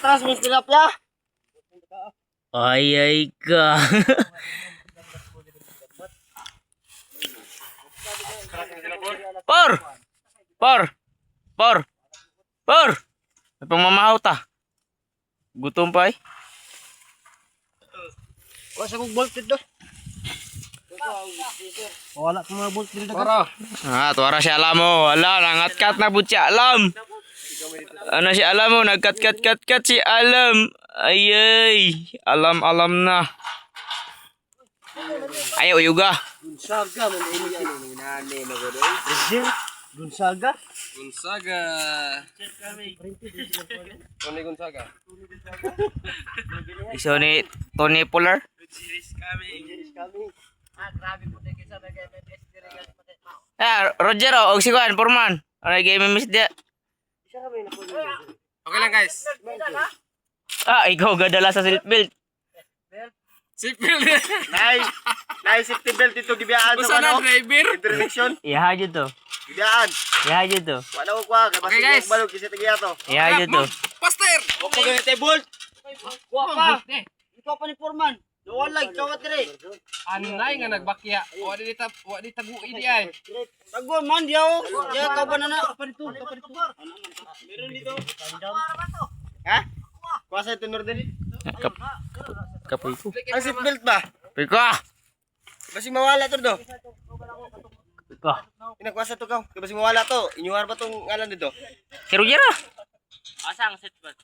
atras mo tilapia. Ay ka. Por! Por! Por! Por! May pangmamahaw ta. Gutom pa eh. Wala sa kong bolt dito. Wala ko mga bolt dito. Tuwara siya alam mo. Wala, nangat-kat na po siya alam. Ano si alam mo, nagkat-kat-kat-kat si alam. Ayay, alam na. Ayaw, yuga. Gunsaga man ini yan nane magodoy. Gunsaga. Gonzaga. Tony Gonzaga. Iso ni Tony Polar. Grabe po tayo sa nag-MMS dire. Roger, og si Juan, Porman. Ano game miss dia? Okay lang guys. Ikaw gadala sa seatbelt. Sipil. Nay safety belt dito gibiyaan Usa na driver. Interdiction. Iha jud to. Gibiyaan. Iha jud to. Wala ko kwa, Okay, guys. balog kasi tagiya to. Iha jud to. Pastor. Opo ganito bolt. Wa pa. Ikaw pa ni Foreman. Wala kawat dire. Anay nga nagbakya. Wa di taguin di ay. Tago man diaw. Ya ka ba na parito. Meron dito. Ha? Kuasa ito din. Kapoy ko. Ang seat belt ba? Piko. Basi mawala to do. Piko. Inakuasa to ka. Basi mawala to. Inyuhar ba tong ngalan dito? Si Roger ah. Asang seatbelt.